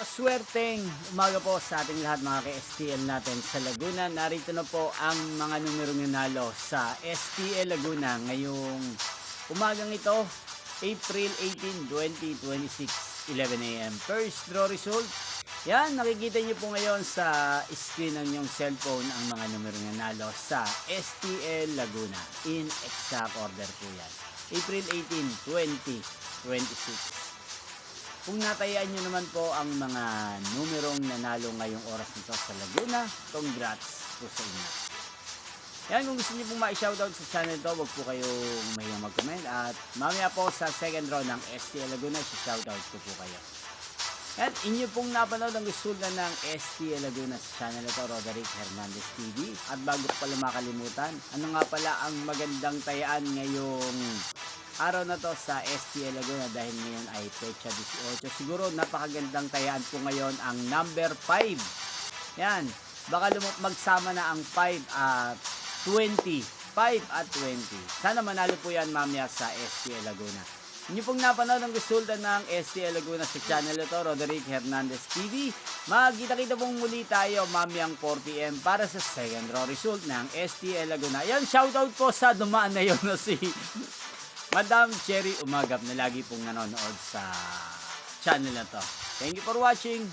Swerteng umaga po sa ating lahat mga ka-STL natin sa Laguna. Narito na po ang mga numerong nanalo sa STL Laguna ngayong umagang ito, April 18, 2026, 11 a.m. First draw result. Yan, nakikita nyo po ngayon sa screen ng inyong cellphone ang mga numerong nanalo sa STL Laguna. In exact order po yan. April 18, 2026. Kung natayaan nyo naman po ang mga numerong nanalo ngayong oras nito sa Laguna, congrats po sa inyo. Yan, kung gusto nyo pong ma-shoutout sa channel to, huwag po kayong mahiyang mag-comment. At mamaya po sa second round ng STL Laguna, shoutout ko po kayo. Yan, inyo pong napanood ang resulta ng STL Laguna sa channel ito, Roderick Hernandez TV. At bago ko pala makalimutan, ano nga pala ang magandang tayaan ngayong araw na to sa STL Laguna dahil ngayon ay Pecha 18. Siguro napakagandang tayaan po ngayon ang number 5. Yan, baka magsama na ang 5 at 20. 5 at 20. Sana manalo po yan mamaya sa STL Laguna. Inyo pong napanood ang resulta ng STL Laguna sa channel ito, Roderick Hernandez TV. Magkita-kita pong muli tayo mamayang 4 PM para sa second raw result ng STL Laguna. Yan, shoutout po sa dumaan na yun na si Madam Cherry Umagap na lagi pong nanonood sa channel na to. Thank you for watching.